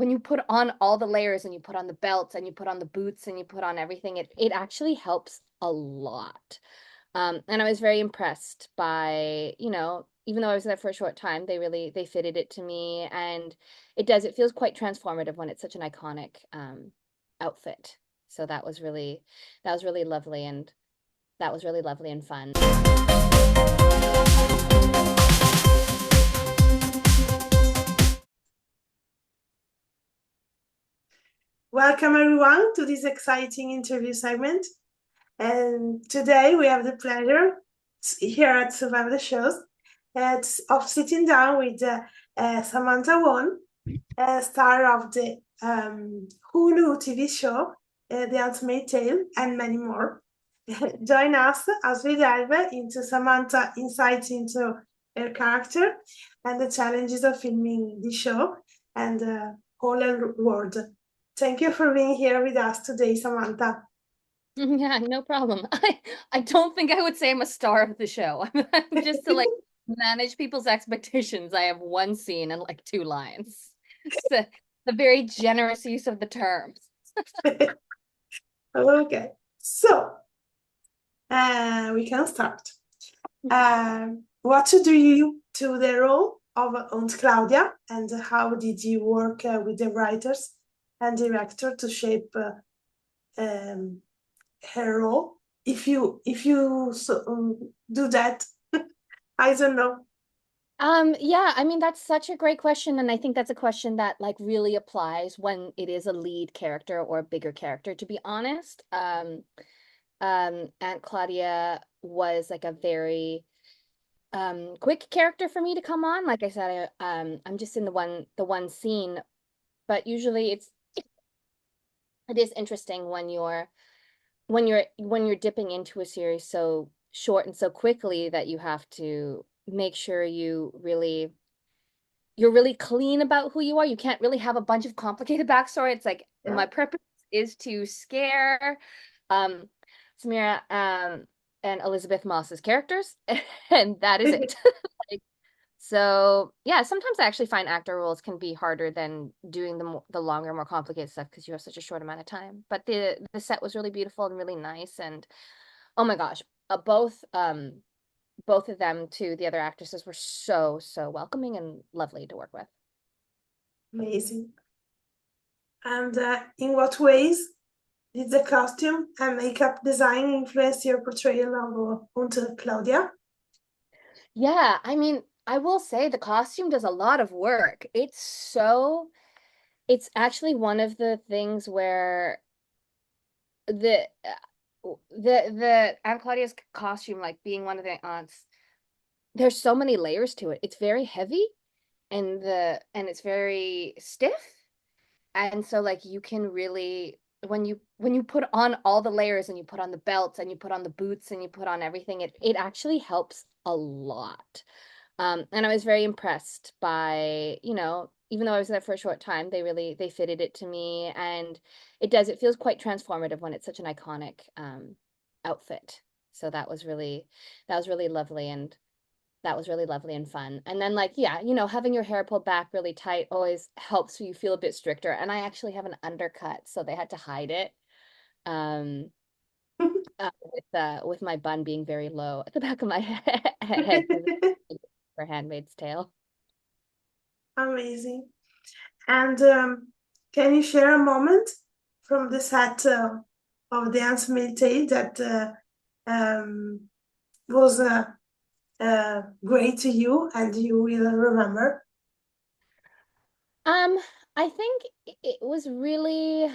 when you put on all the layers and you put on the belts and you put on the boots and you put on everything, it actually helps a lot. And I was very impressed by, even though I was there for a short time, they fitted it to me, and it feels quite transformative when it's such an iconic outfit. So that was really lovely, and that was really lovely and fun. Welcome everyone to this exciting interview segment. And today we have the pleasure here at Survival Shows of sitting down with Samantha Wan, star of the Hulu TV show, The Handmaid Tale, and many more. Join us as we dive into Samantha insights into her character and the challenges of filming the show and whole world. Thank you for being here with us today, Samantha. Yeah, no problem. I don't think I would say I'm a star of the show. I'm just to manage people's expectations. I have one scene and like two lines. It's the very generous use of the terms. Okay, so we can start. What drew you to the role of Aunt Claudia, and how did you work with the writers and director to shape um, her role? If you do that, I don't know. Yeah, I mean that's such a great question, and I think that's a question that like really applies when it is a lead character or a bigger character, to be honest. Aunt Claudia was like a very quick character for me to come on. Like I said, I'm just in the one scene, but usually it is interesting when you're dipping into a series so short and so quickly that you have to make sure you're really clean about who you are. You can't really have a bunch of complicated backstory. It's like Yeah. my purpose is to scare um Samira and Elisabeth Moss's characters, and that is it. Like, so yeah, sometimes I actually find actor roles can be harder than doing the longer, more complicated stuff because you have such a short amount of time. But the set was really beautiful and really nice, and oh my gosh, both of them too, the other actresses were so welcoming and lovely to work with. Amazing. And in what ways did the costume and makeup design influence your portrayal of Aunt Claudia? Yeah, I mean, I will say the costume does a lot of work. It's actually one of the things where the Aunt Claudia's costume, like being one of the aunts, there's so many layers to it. It's very heavy, and it's very stiff. And so like you can really, when you put on all the layers and you put on the belts and you put on the boots and you put on everything, it actually helps a lot. And I was very impressed by, even though I was there for a short time, they fitted it to me, and it feels quite transformative when it's such an iconic outfit. So that was really lovely, and that was really lovely and fun. And then like, yeah, having your hair pulled back really tight always helps you feel a bit stricter. And I actually have an undercut, so they had to hide it. Um, with my bun being very low at the back of my head for Handmaid's Tale. Amazing. And can you share a moment from the set of the Handmaid's Tale that was great to you and you will remember? Um, I think it was really,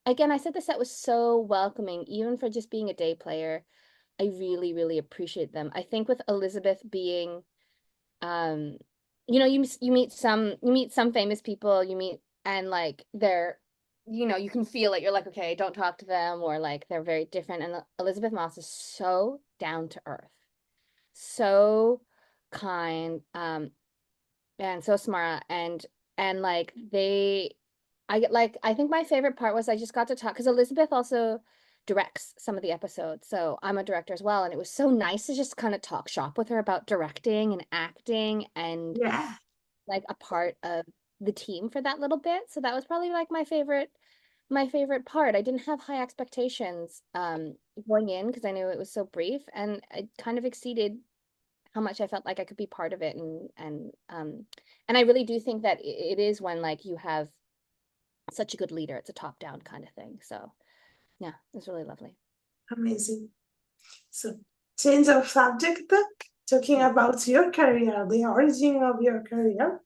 again, I said the set was so welcoming, even for just being a day player. I really appreciate them. I think with Elizabeth being, um, you meet some famous people, and like they're, you can feel it. You're like, okay, don't talk to them, or like they're very different. And Elizabeth Moss is so down to earth, so kind, and so smart, and like I think my favorite part was I just got to talk because Elizabeth also directs some of the episodes. So I'm a director as well. And it was so nice to just kind of talk shop with her about directing and acting and Yeah. like a part of the team for that little bit. So that was probably like my favorite part. I didn't have high expectations going in because I knew it was so brief, and it kind of exceeded how much I felt like I could be part of it. And I really do think that it is when like you have such a good leader. It's a top down kind of thing. So yeah, it's really lovely. Amazing. So, change of subject, talking Mm. about your career, the origin of your career.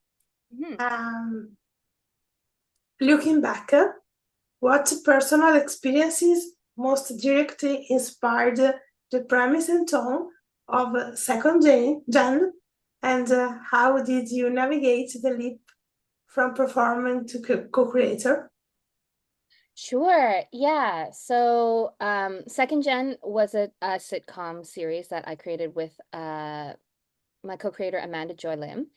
Mhm. Um, Looking back, what personal experiences most directly inspired the premise and tone of Second Gen, and how did you navigate the leap from performer to co-creator? Sure. Yeah. So, Second Gen was a sitcom series that I created with my co-creator Amanda Joy Lim,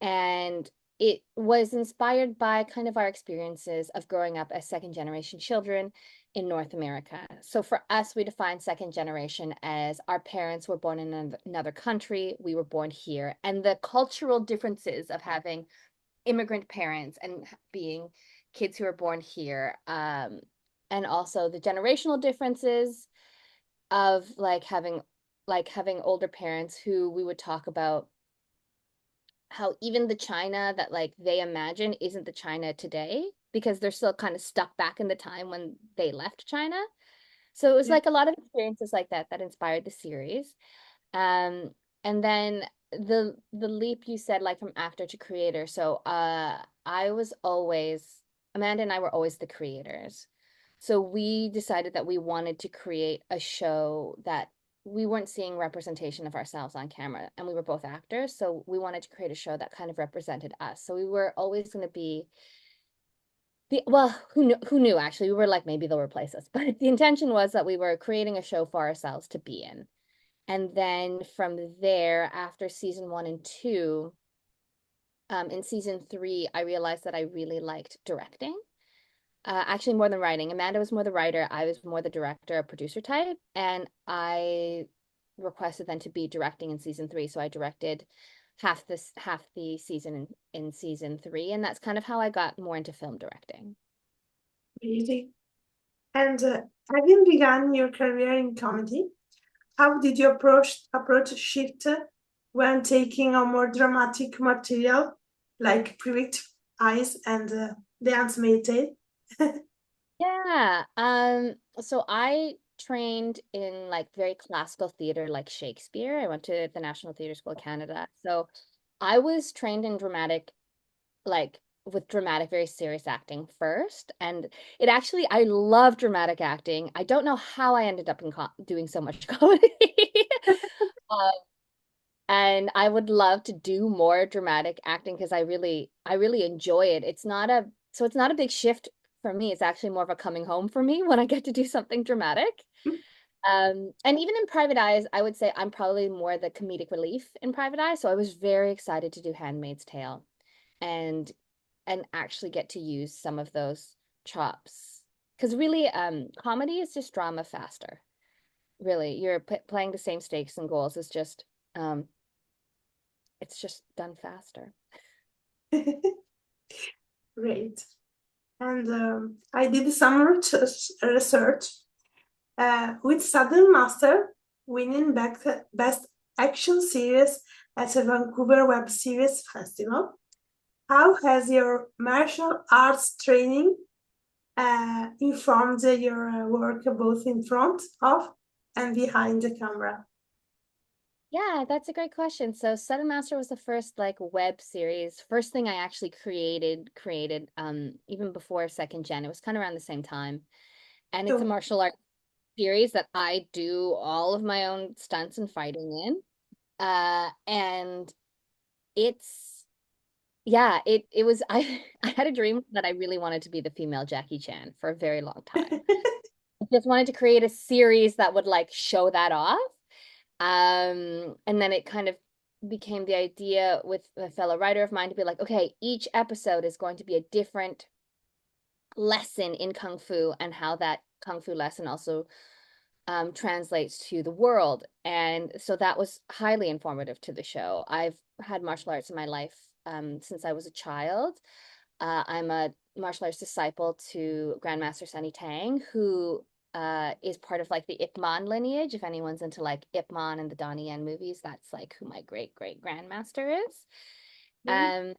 and it was inspired by kind of our experiences of growing up as second generation children in North America. So for us, we define second generation as our parents were born in another country, we were born here, and the cultural differences of having immigrant parents and being kids who are born here, and also the generational differences of like having older parents who we would talk about how even the China that like they imagine isn't the China today because they're still kind of stuck back in the time when they left China. So it was Yeah. like a lot of experiences like that that inspired the series. Um, and then the leap you said like from actor to creator. So I was always Amanda and I were always the creators. So we decided that we wanted to create a show that we weren't seeing representation of ourselves on camera, and we were both actors, so we wanted to create a show that kind of represented us. So we were always going to be the well, who knew actually. We were like maybe they'll replace us, but the intention was that we were creating a show for ourselves to be in. And then from there, after season 1 and 2, in season 3, I realized that I really liked directing. Actually, more than writing. Amanda was more the writer. I was more the director, producer type. And I requested then to be directing in season 3. So I directed half the season in season 3. And that's kind of how I got more into film directing. Really? And having begun your career in comedy, how did you approach shift when taking on more dramatic material like Private Eyes and The Handmaid? Yeah. So I trained in like very classical theater like Shakespeare. I went to the National Theatre School of Canada. So I was trained in dramatic, like with dramatic, very serious acting first. And it actually, I love dramatic acting. I don't know how I ended up in doing so much comedy. Uh, and I would love to do more dramatic acting because I really enjoy it. It's not a big shift for me. It's actually more of a coming home for me when I get to do something dramatic. And even in Private Eyes, I would say I'm probably more the comedic relief in Private Eyes. So I was very excited to do Handmaid's Tale and actually get to use some of those chops. Because really, comedy is just drama faster. Really, you're playing the same stakes and goals. Um, it's just done faster. Great. And I did some research with Southern Master winning Best Action Series at the Vancouver Web Series Festival. How has your martial arts training informed your work both in front of and behind the camera? Yeah, that's a great question. So Sudden Master was the first like web series, first thing I actually created even before Second Gen. It was kind of around the same time. And it's a So, martial arts series that I do all of my own stunts and fighting in. And it's yeah, it was I had a dream that I really wanted to be the female Jackie Chan for a very long time. I just wanted to create a series that would like show that off. And then it kind of became the idea with a fellow writer of mine to be like, okay, each episode is going to be a different lesson in Kung Fu and how that Kung Fu lesson also translates to the world. And so that was highly informative to the show. I've had martial arts in my life since I was a child. I'm a martial arts disciple to Grandmaster Sunny Tang, who is part of like the Ip Man lineage. If anyone's into like Ip Man and the Donnie Yen movies, that's like who my great great grandmaster is. Okay. Um,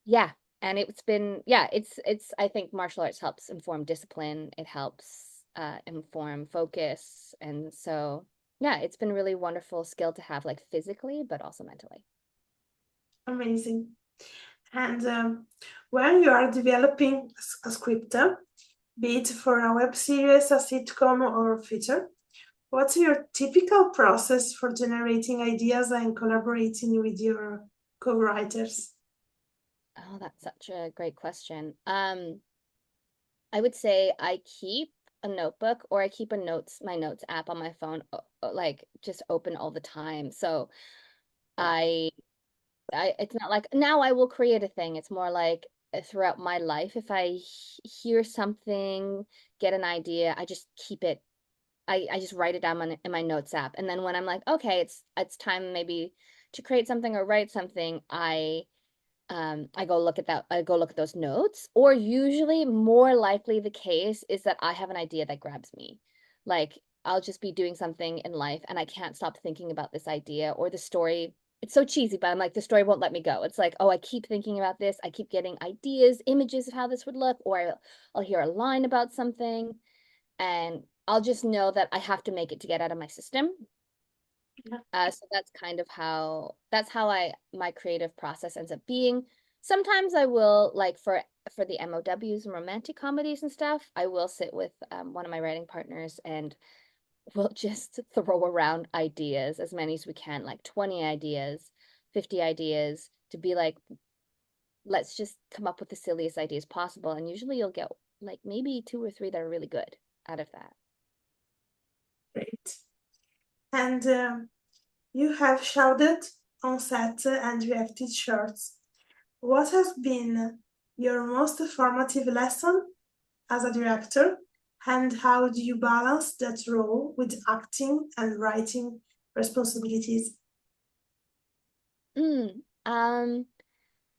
yeah, and it's been yeah, it's I think martial arts helps inform discipline. It helps inform focus, and so yeah, it's been a really wonderful skill to have, like physically, but also mentally. Amazing. And when you are developing a script, be it for a web series, a sitcom, or a feature, what's your typical process for generating ideas and collaborating with your co-writers? Oh, that's such a great question. I would say I keep a notebook, or I keep my notes app on my phone, like just open all the time. So I it's not like now I will create a thing. It's more like throughout my life, if I hear something, get an idea, I just keep it. I just write it down in my notes app. And then when I'm like, okay, it's time maybe to create something or write something, I go look at that, I go look at those notes. Or usually more likely the case is that I have an idea that grabs me. Like I'll just be doing something in life and I can't stop thinking about this idea or the story. It's so cheesy, but I'm like, the story won't let me go. It's like, oh, I keep thinking about this. I keep getting ideas, images of how this would look, or I'll hear a line about something and I'll just know that I have to make it to get out of my system. Yeah. So that's how I my creative process ends up being. Sometimes I will like for the MOWs and romantic comedies and stuff, I will sit with one of my writing partners and we'll just throw around ideas, as many as we can, like 20 ideas, 50 ideas, to be like, let's just come up with the silliest ideas possible. And usually you'll get like maybe two or three that are really good out of that. Great. And you have shouted on set and reacted shorts. What has been your most formative lesson as a director, and how do you balance that role with acting and writing responsibilities? Mm, um,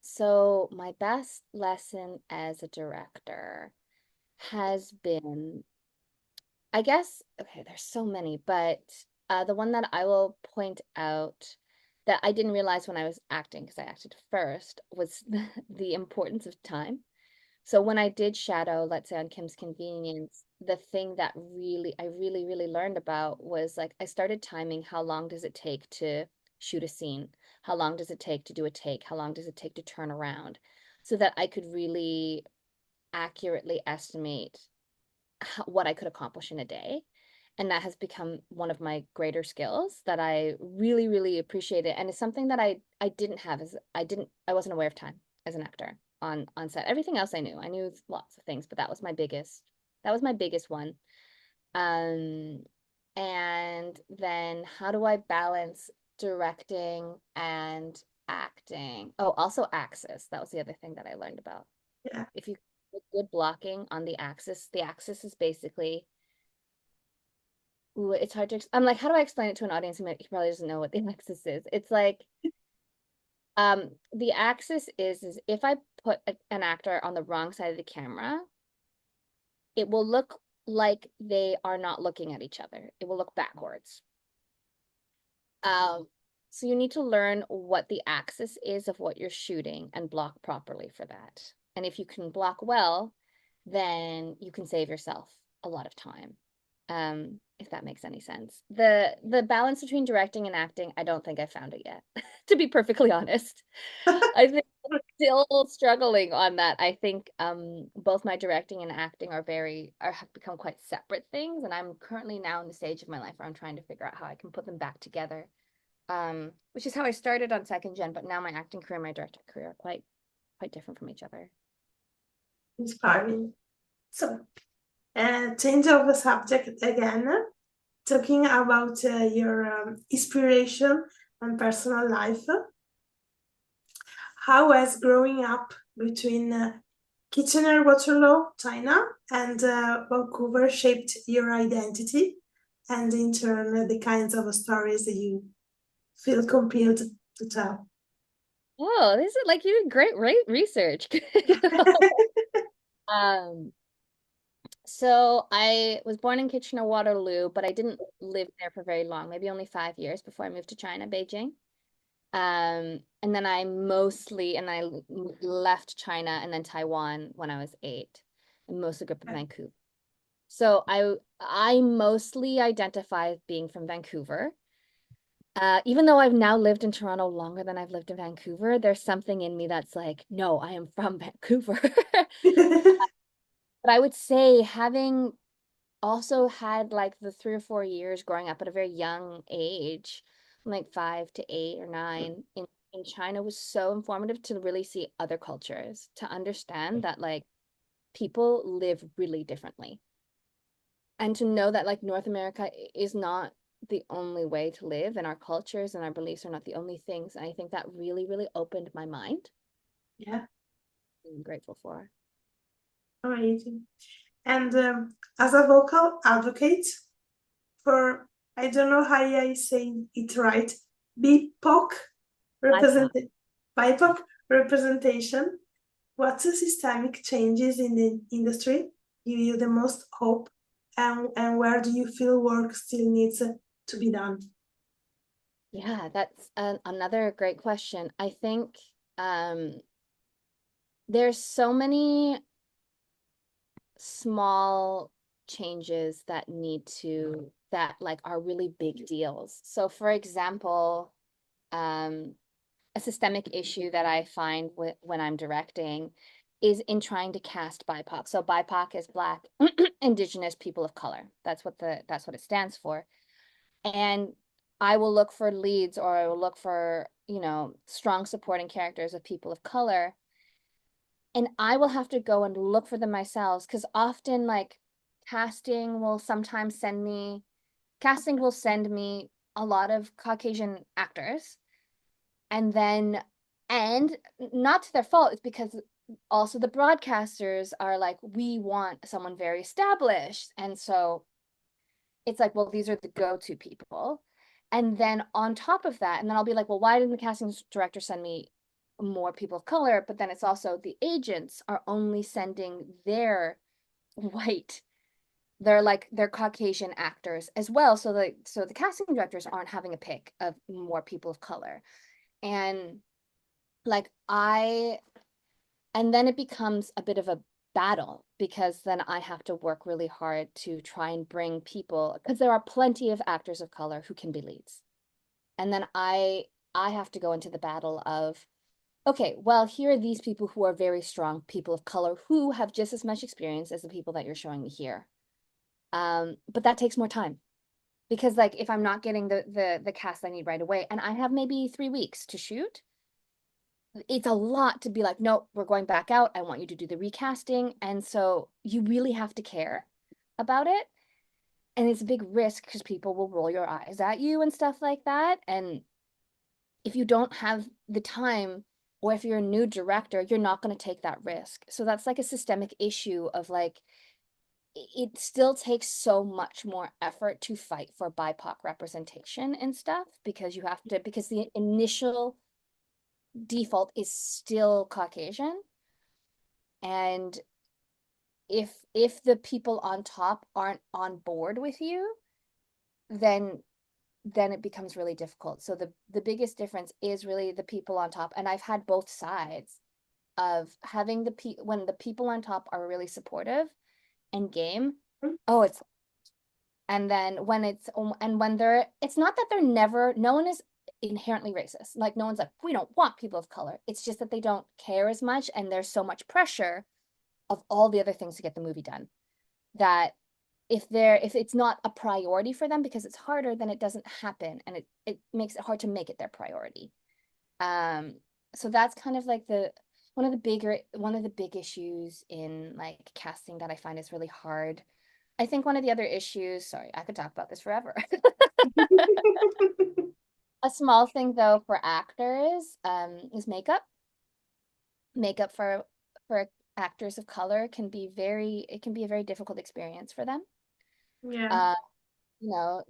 So, my best lesson as a director has been, I guess, okay, there's so many, but the one that I will point out that I didn't realize when I was acting, because I acted first, was the importance of time. So when I did shadow, let's say on Kim's Convenience, the thing that I really learned about was like I started timing how long does it take to shoot a scene? How long does it take to do a take? How long does it take to turn around? So that I could really accurately estimate what I could accomplish in a day. And that has become one of my greater skills that I really appreciate it. And it's something that I didn't have as I wasn't aware of time as an actor on set. Everything else I knew. I knew lots of things, but that was my biggest one. Um and then how do I balance directing and acting? Oh, also axis. That was the other thing that I learned about. Yeah, If you put good blocking on the axis is basically, ooh, it's hard to, I'm like, how do I explain it to an audience who probably doesn't know what the axis is? It's like, the axis is if I put an actor on the wrong side of the camera, it will look like they are not looking at each other. It will look backwards. Um, so you need to learn what the axis is of what you're shooting and block properly for that. And if you can block well, then you can save yourself a lot of time. If that makes any sense. The balance between directing and acting, I don't think I found it yet, to be perfectly honest. I think I'm still struggling on that. I think both my directing and acting are have become quite separate things, and I'm currently now in the stage of my life where I'm trying to figure out how I can put them back together. Which is how I started on second gen, but now my acting career and my directing career are quite different from each other. inspiring. So, change of the subject again, talking about your inspiration and personal life. How has growing up between Kitchener Waterloo, China, and Vancouver shaped your identity, and in turn, the kinds of stories that you feel compelled to tell? Oh, this is like you did great research. Um, so I was born in Kitchener-Waterloo, but I didn't live there for very long, maybe only 5 years before I moved to China, Beijing. And then I left China and then Taiwan when I was 8. I mostly grew up in Vancouver. So I mostly identify as being from Vancouver. Even though I've now lived in Toronto longer than I've lived in Vancouver, there's something in me that's like, no, I am from Vancouver. But I would say having also had like the 3 or 4 years growing up at a very young age, like 5 to 8 or 9 in China was so informative to really see other cultures, to understand that like people live really differently. And to know that like North America is not the only way to live, and our cultures and our beliefs are not the only things. And I think that really, really opened my mind. Yeah, I'm grateful for. amazing. And as a vocal advocate for, I don't know how I say it right, BIPOC BIPOC. represent BIPOC representation. What's the systemic changes in the industry give you the most hope, and where do you feel work still needs to be done? Yeah, that's another great question. I think um, there's so many small changes that like are really big deals. So for example, um, a systemic issue that I find when I'm directing is in trying to cast BIPOC. So BIPOC is Black, Indigenous People of Color. That's what it stands for. And I will look for leads, or I will look for, strong supporting characters of people of color. And I will have to go and look for them myself, because often like casting will sometimes send me casting will send me a lot of Caucasian actors, and then and not to their fault, it's because also the broadcasters are like, we want someone very established, and so it's like, well, these are the go-to people. And then on top of that, and then I'll be like, well, why didn't the casting director send me more people of color? But then it's also the agents are only sending their white, they're Caucasian actors as well. So the casting directors aren't having a pick of more people of color. And like I and then it becomes a bit of a battle, because then I have to work really hard to try and bring people, because there are plenty of actors of color who can be leads. And then I have to go into the battle of, okay, well, here are these people who are very strong people of color who have just as much experience as the people that you're showing me here. But that takes more time, because like if I'm not getting the cast I need right away, and I have maybe 3 weeks to shoot, it's a lot to be like, no, we're going back out. I want you to do the recasting. And so you really have to care about it. And it's a big risk, because people will roll your eyes at you and stuff like that. And if you don't have the time, or if you're a new director, you're not going to take that risk. So that's like a systemic issue of like, it still takes so much more effort to fight for BIPOC representation and stuff, because because the initial default is still Caucasian. And if the people on top aren't on board with you, then it becomes really difficult. So the biggest difference is really the people on top. And I've had both sides of having when the people on top are really supportive and game. Oh, it's and then when it's and when they're it's not that they're never no one is inherently racist. Like no one's like, we don't want people of color. It's just that they don't care as much, and there's so much pressure of all the other things to get the movie done, that if it's not a priority for them because it's harder, then it doesn't happen, and it makes it hard to make it their priority. um so that's kind of like the one of the big issues in like casting that I find is really hard. I think one of the other issues, sorry, I could talk about this forever. A small thing though for actors is makeup for actors of color can be a very difficult experience for them. Yeah. Uh,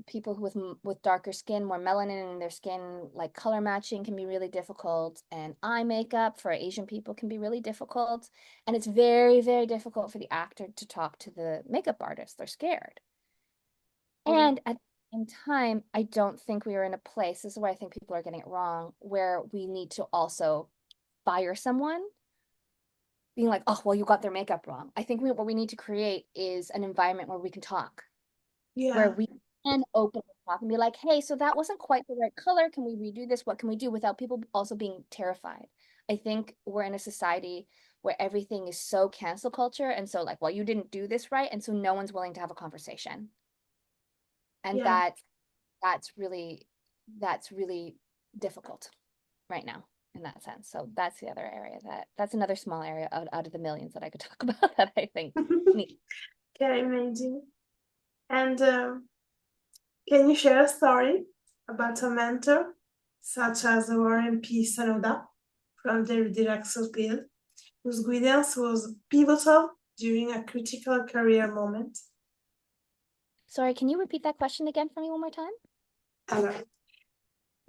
people with darker skin, more melanin in their skin, like color matching can be really difficult, and eye makeup for Asian people can be really difficult. And it's very, very difficult for the actor to talk to the makeup artist. They're scared. Mm, And at the same time, I don't think we are in a place, this is where I think people are getting it wrong, where we need to also fire someone, being like, oh, well, you got their makeup wrong. I think what we need to create is an environment where we can talk, where yeah, we can open the talk and be like, hey, so that wasn't quite the right color. Can we redo this? What can we do without people also being terrified? I think we're in a society where everything is so cancel culture. And so, like, well, you didn't do this right. And so no one's willing to have a conversation. And yeah. that's really that's really difficult right now in that sense. So that's the other area that's another small area out of the millions that I could talk about that I think neat. Okay, amazing. And can you share a story about a mentor, such as Warren P. Sanoda from the Directors Guild, whose guidance was pivotal during a critical career moment? Sorry, can you repeat that question again for me one more time? And,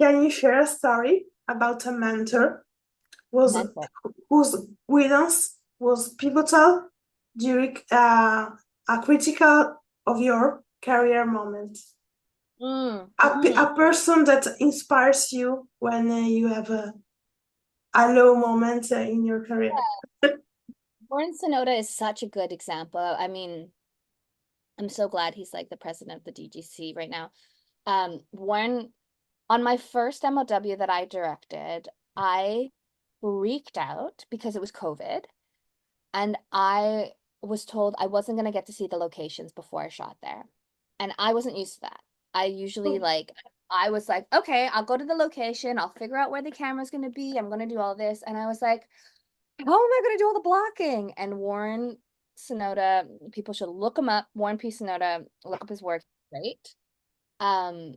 can you share a story about a mentor was Mentor. whose guidance was pivotal during a critical of your career moment? Mm-hmm. A person that inspires you when you have a low moment in your career. Warren Sonoda is such a good example. I mean, I'm so glad he's like the president of the DGC right now. Warren, on my first MOW that I directed, I freaked out because it was COVID. And I was told I wasn't going to get to see the locations before I shot there. And I wasn't used to that. I usually I was like, okay, I'll go to the location. I'll figure out where the camera's going to be. I'm going to do all this. And I was like, how am I going to do all the blocking? And Warren Sonoda, people should look him up. Warren P. Sonoda, look up his work. Great. Um,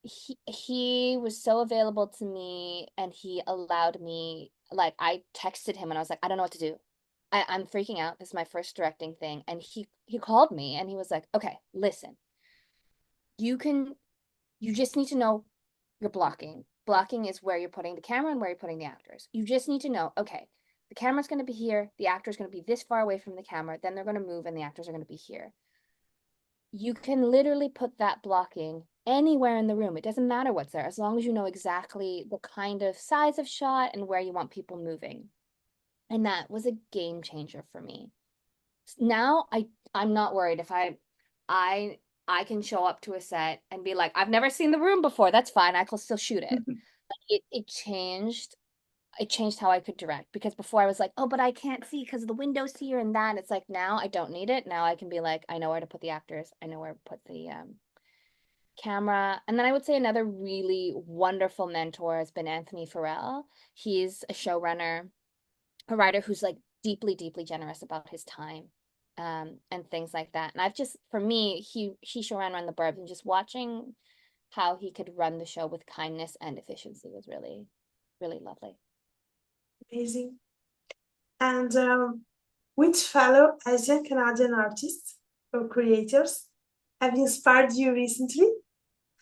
he was so available to me and he allowed me, like, I texted him and I was like, I don't know what to do. I'm freaking out. This is my first directing thing. And he called me and he was like, okay, listen, you can you just need to know your blocking. Blocking is where you're putting the camera and where you're putting the actors. You just need to know, okay, the camera's going to be here, the actor's going to be this far away from the camera, then they're going to move and the actors are going to be here. You can literally put that blocking anywhere in the room. It doesn't matter what's there, as long as you know exactly the kind of size of shot and where you want people moving. And that was a game changer for me. Now I'm not worried if I I can show up to a set and be like, I've never seen the room before. That's fine. I can still shoot it. It changed how I could direct because before I was like, oh, but I can't see because the window's here and that. It's like now I don't need it. Now I can be like, I know where to put the actors. I know where to put the camera. And then I would say another really wonderful mentor has been Anthony Farrell. He's a showrunner, a writer who's like deeply, deeply generous about his time, and things like that. And I've just, for me, he showran Run the Burbs, and just watching how he could run the show with kindness and efficiency was really, really lovely. Amazing. And which fellow Asian Canadian artists or creators have inspired you recently?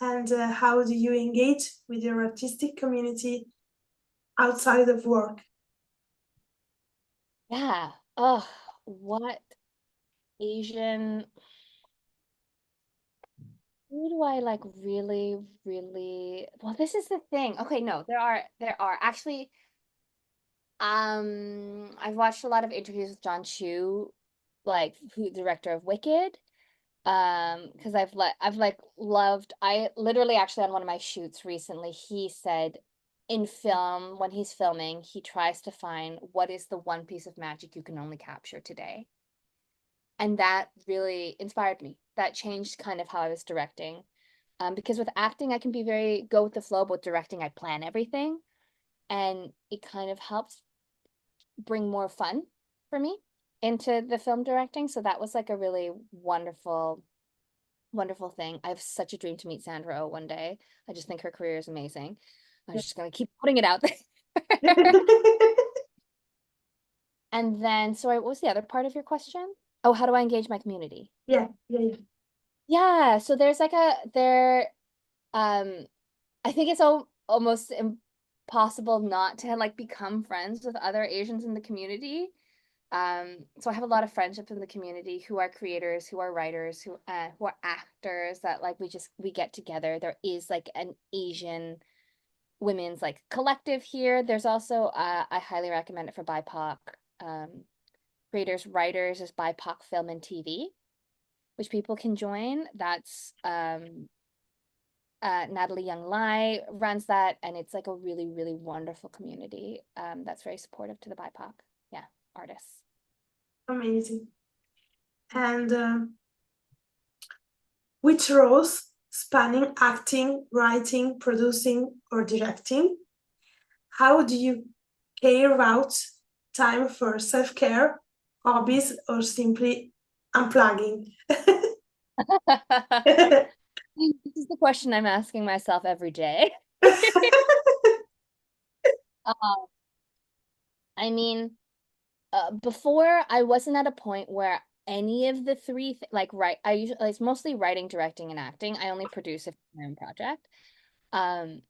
And how do you engage with your artistic community outside of work? Yeah. Oh, what Asian, who do I like really, really, well, this is the thing. Okay, no, there are actually, I've watched a lot of interviews with John Chu, like who director of Wicked. Because I've like loved, I literally actually on one of my shoots recently, he said in film, when he's filming, he tries to find what is the one piece of magic you can only capture today. And that really inspired me. That changed kind of how I was directing. Because with acting, I can be very go with the flow, but with directing, I plan everything. And it kind of helps bring more fun for me into the film directing. So that was like a really wonderful, wonderful thing. I have such a dream to meet Sandra Oh one day. I just think her career is amazing. I'm just gonna keep putting it out there. And then, sorry, what was the other part of your question? Oh, how do I engage my community? Yeah, yeah, yeah. Yeah, so there's like a there um I think it's almost impossible not to like become friends with other Asians in the community. So I have a lot of friendships in the community who are creators, who are writers, who are actors that like we get together. There is like an Asian women's like collective here. There's also I highly recommend it for BIPOC um creators, writers is BIPOC Film and TV, which people can join. That's Natalie Young Lai runs that, and it's like a really, really wonderful community that's very supportive to the BIPOC, yeah, artists. Amazing. And which roles, spanning acting, writing, producing, or directing, how do you carve out time for self-care, hobbies, or simply unplugging? This is the question I'm asking myself every day. Um, I mean, before I wasn't at a point where any of the three, like, I usually, it's mostly writing, directing, and acting. I only produce if it's my own project. Um,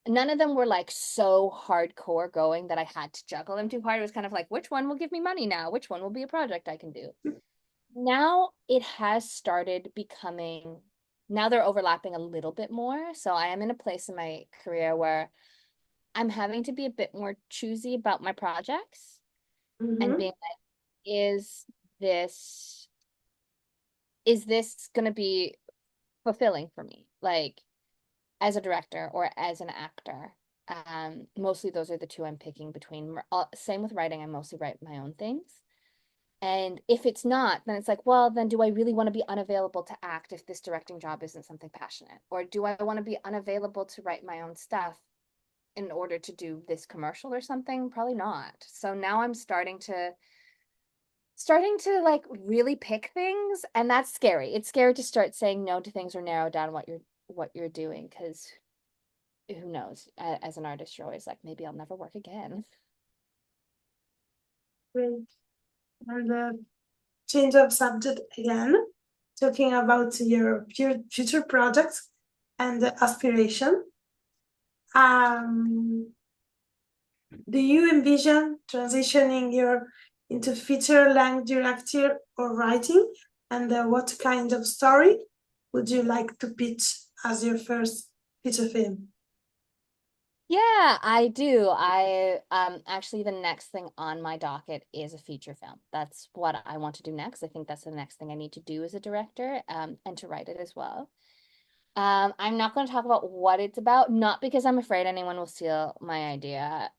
None of them were like so hardcore going that I had to juggle them too hard. It was kind of like, which one will give me money now? Which one will be a project I can do? Now it has started becoming, now they're overlapping a little bit more. So I am in a place in my career where I'm having to be a bit more choosy about my projects and Mhm. being like, is this is this going to be fulfilling for me? Like as a director or as an actor. Mostly those are the two I'm picking between. Same with writing, I mostly write my own things. And if it's not, then it's like, well, then do I really want to be unavailable to act if this directing job isn't something passionate? Or do I want to be unavailable to write my own stuff in order to do this commercial or something? Probably not. So now I'm starting to like really pick things, and that's scary. It's scary to start saying no to things or narrow down what you're doing because who knows? As an artist, you're always like, maybe I'll never work again. Great. And change of subject again, talking about your future projects and aspiration. Um, do you envision transitioning your into feature-length director or writing? And what kind of story would you like to pitch as your first feature film? Yeah, I do. I actually the next thing on my docket is a feature film. That's what I want to do next. I think that's the next thing I need to do as a director, and to write it as well. I'm not going to talk about what it's about, not because I'm afraid anyone will steal my idea.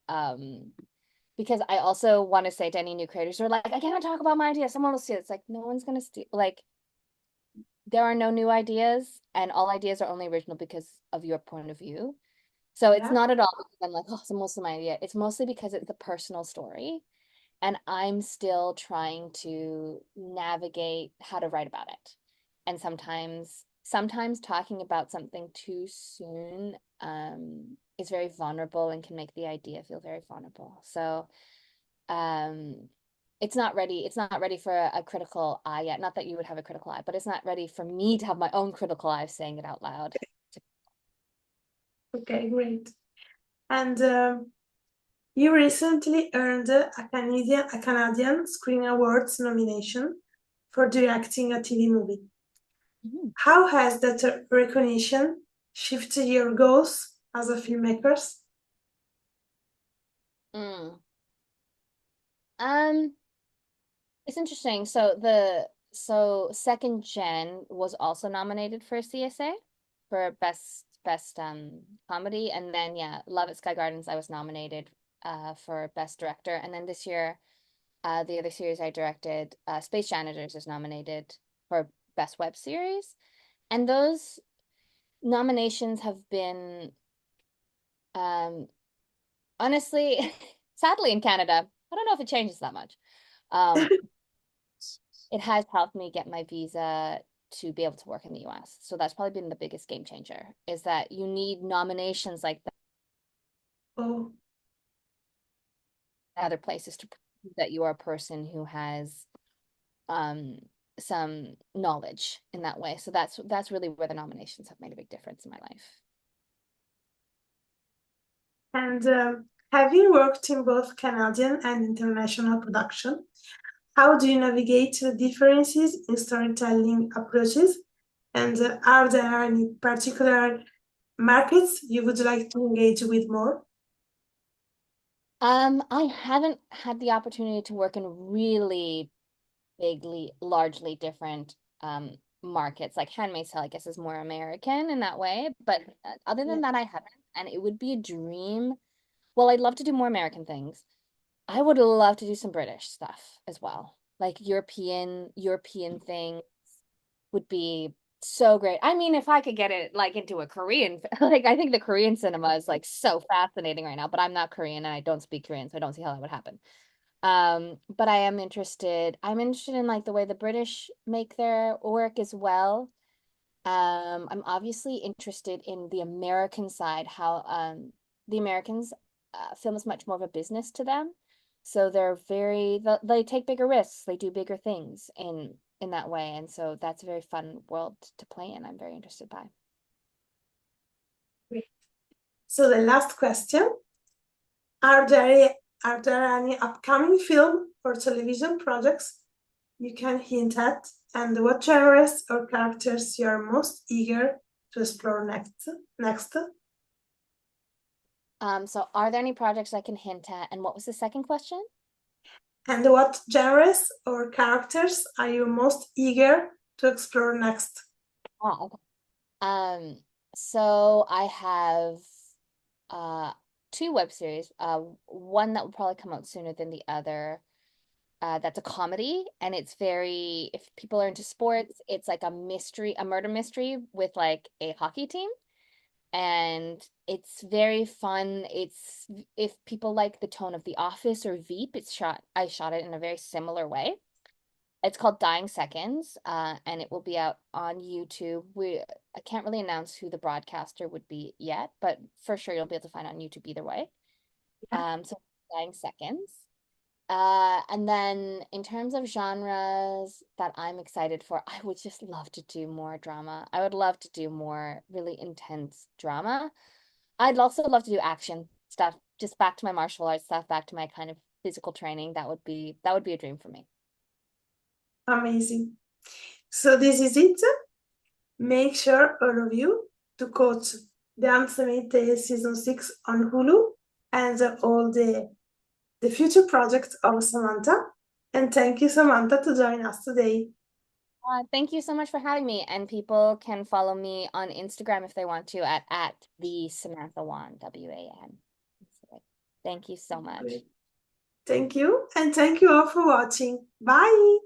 Because I also want to say to any new creators who are like, I cannot talk about my idea, someone will steal it. It's like no one's gonna steal, like there are no new ideas, and all ideas are only original because of your point of view. So it's Yeah, not at all because I'm like, oh, it's mostly my idea. It's mostly because it's a personal story, and I'm still trying to navigate how to write about it. And sometimes talking about something too soon is very vulnerable and can make the idea feel very vulnerable. So um it's not ready for a critical eye yet. Not that you would have a critical eye, but it's not ready for me to have my own critical eye saying it out loud. okay, great. And you recently earned a Canadian Screen Awards nomination for directing a TV movie. Mhm. How has that recognition shifted your goals as a filmmaker? Mm. Um, it's interesting. So Second Gen was also nominated for a CSA for best comedy, and then yeah, Love at Sky Gardens I was nominated for best director, and then this year the other series I directed, Space Janitors, is nominated for best web series, and those nominations have been um honestly, sadly in Canada, I don't know if it changes that much. Um, it has helped me get my visa to be able to work in the US. So that's probably been the biggest game changer is that you need nominations like that Oh, in other places to prove that you are a person who has um some knowledge in that way. So that's really where the nominations have made a big difference in my life. And having worked in both Canadian and international production, how do you navigate the differences in storytelling approaches? And are there any particular markets you would like to engage with more? I haven't had the opportunity to work in really largely different markets. Like Handmaid's Tale, I guess, is more American in that way. But other Yeah. than that, I haven't. And it would be a dream. Well, I'd love to do more American things. I would love to do some British stuff as well. Like European thing would be so great. I mean, if I could get it like into a Korean, like I think the Korean cinema is like so fascinating right now, but I'm not Korean and I don't speak Korean, so I don't see how that would happen. But I am interested. I'm interested in like the way the British make their work as well. I'm obviously interested in the American side, how the Americans film is much more of a business to them. So they take bigger risks, they do bigger things in that way. And so that's a very fun world to play in. I'm very interested by. Great. So the last question, are there are there any upcoming film or television projects you can hint at? And what genres or characters you are most eager to explore next? So are there any projects I can hint at? And what was the second question? And what genres or characters are you most eager to explore next? Oh, okay. Um, so I have uh two web series. One that will probably come out sooner than the other. That's a comedy, and it's very, if people are into sports, it's like a murder mystery with like a hockey team, and it's very fun. It's if people like the tone of The Office or Veep, I shot it in a very similar way. It's called Dying Seconds, and it will be out on YouTube. I can't really announce who the broadcaster would be yet, but for sure you'll be able to find it on YouTube either way. So Dying Seconds. And then in terms of genres that I'm excited for, I would just love to do more drama. I would love to do more really intense drama. I'd also love to do action stuff, just back to my martial arts stuff, back to my kind of physical training. That would be a dream for me. Amazing. So this is it. Make sure, all of you, to catch the Handmaid season 6 on Hulu and all the future projects of Samantha. And thank you, Samantha, to join us today. Thank you so much for having me. And people can follow me on Instagram if they want to at the Samantha Wan, WAN. Thank you so much. Great. Thank you, and thank you all for watching. Bye.